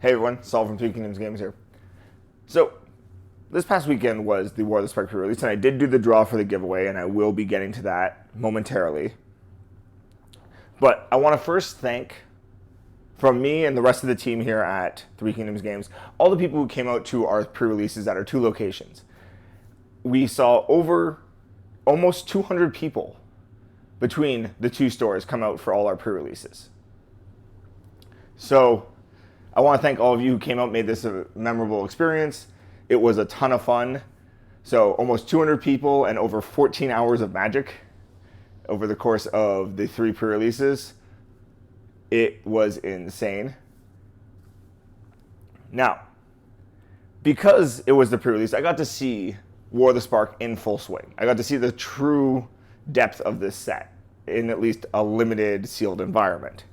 Hey everyone, Saul from Three Kingdoms Games here. So, this past weekend was the War of the Spark pre-release, and I did do the draw for the giveaway, and I will be getting to that momentarily. But I want to first thank, from me and the rest of the team here at Three Kingdoms Games, all the people who came out to our pre-releases at our two locations. We saw over almost 200 people between the two stores come out for all our pre-releases. So, I want to thank all of you who came out and made this a memorable experience. It was a ton of fun. So almost 200 people and over 14 hours of magic over the course of the three pre-releases. It was insane. Now, because it was the pre-release, I got to see War of the Spark in full swing. I got to see the true depth of this set in at least a limited sealed environment.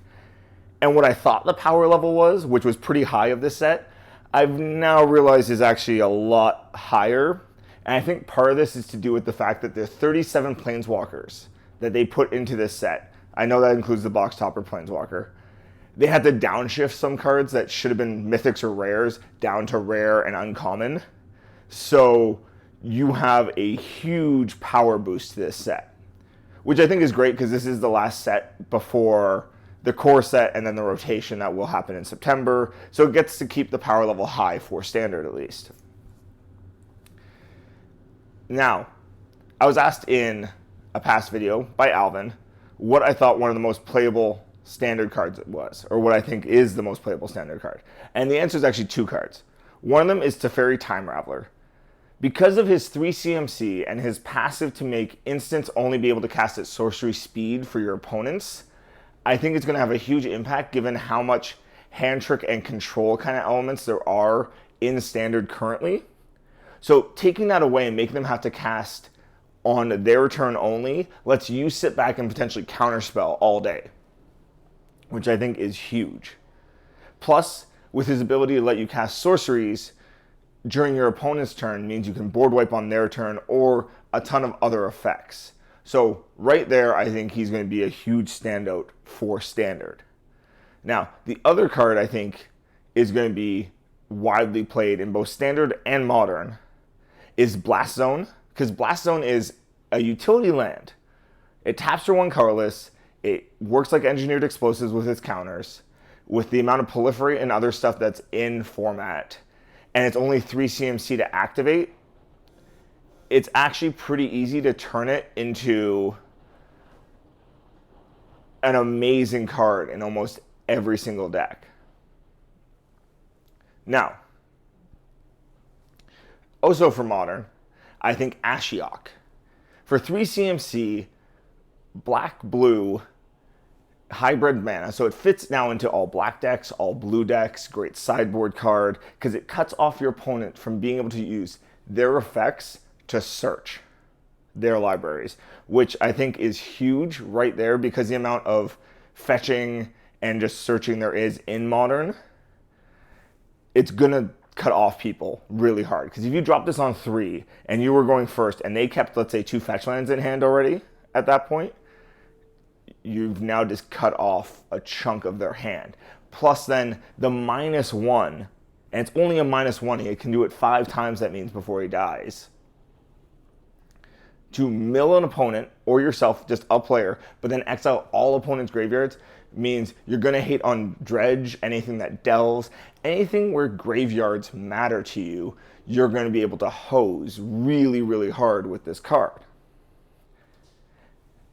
And what I thought the power level was, which was pretty high of this set, I've now realized is actually a lot higher. And I think part of this is to do with the fact that there's 37 planeswalkers that they put into this set. I know that includes the box topper planeswalker. They had to downshift some cards that should have been mythics or rares down to rare and uncommon. So you have a huge power boost to this set, which I think is great because this is the last set before the core set and then the rotation that will happen in September. So it gets to keep the power level high for standard at least. Now, I was asked in a past video by Alvin what I thought one of the most playable standard cards was, or what I think is the most playable standard card. And the answer is actually two cards. One of them is Teferi Time Raveler. Because of his 3 CMC and his passive to make instants only be able to cast at sorcery speed for your opponents, I think it's going to have a huge impact given how much hand trick and control kind of elements there are in standard currently. So taking that away and making them have to cast on their turn only lets you sit back and potentially counterspell all day, which I think is huge. Plus, with his ability to let you cast sorceries during your opponent's turn means you can board wipe on their turn or a ton of other effects. So right there, I think he's going to be a huge standout for standard. Now, the other card I think is going to be widely played in both standard and modern is Blast Zone, because Blast Zone is a utility land. It taps for one colorless, it works like engineered explosives with its counters, with the amount of proliferate and other stuff that's in format, and it's only 3 CMC to activate. It's actually pretty easy to turn it into an amazing card in almost every single deck. Now, also for modern, I think Ashiok. For 3 CMC, black-blue, hybrid mana, so it fits now into all black decks, all blue decks, great sideboard card, because it cuts off your opponent from being able to use their effects to search their libraries, which I think is huge right there because the amount of fetching and just searching there is in modern, it's gonna cut off people really hard. Because if you drop this on 3 and you were going first and they kept, let's say, 2 fetch lands in hand already at that point, you've now just cut off a chunk of their hand. Plus then the -1, and it's only a -1, he can do it 5 times, that means, before he dies. To mill an opponent or yourself, just a player, but then exile all opponents' graveyards means you're going to hate on dredge, anything that delves, anything where graveyards matter to you, you're going to be able to hose really, really hard with this card.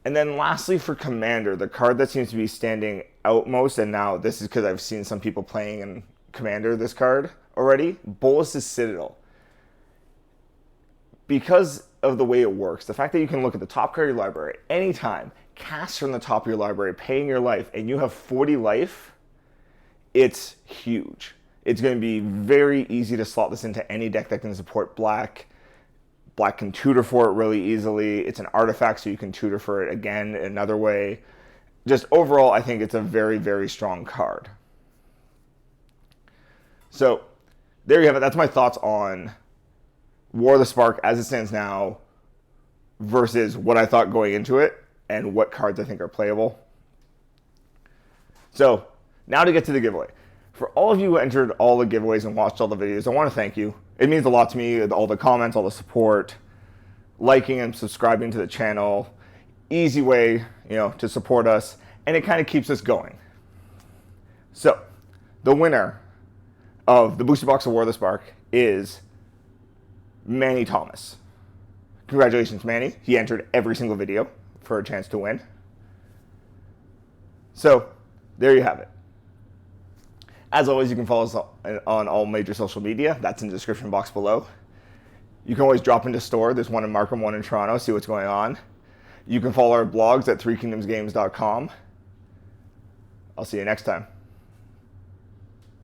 And then lastly for Commander, the card that seems to be standing out most, and now this is because I've seen some people playing in Commander this card already, Bolas's Citadel. Because of the way it works, the fact that you can look at the top card of your library anytime, cast from the top of your library, paying your life, and you have 40 life, it's huge. It's going to be very easy to slot this into any deck that can support black. Black can tutor for it really easily. It's an artifact, so you can tutor for it again another way. Just overall, I think it's a very, very strong card. So there you have it. That's my thoughts on War of the Spark as it stands now versus what I thought going into it and what cards I think are playable. So now to get to the giveaway. For all of you who entered all the giveaways and watched all the videos, I want to thank you. It means a lot to me, all the comments, all the support, liking and subscribing to the channel. Easy way, to support us, and it kind of keeps us going. So, the winner of the Booster Box of War of the Spark is Manny Thomas. Congratulations, Manny. He entered every single video for a chance to win. So, there you have it. As always, you can follow us on all major social media. That's in the description box below. You can always drop into store. There's one in Markham, one in Toronto. See what's going on. You can follow our blogs at threekingdomsgames.com. I'll see you next time.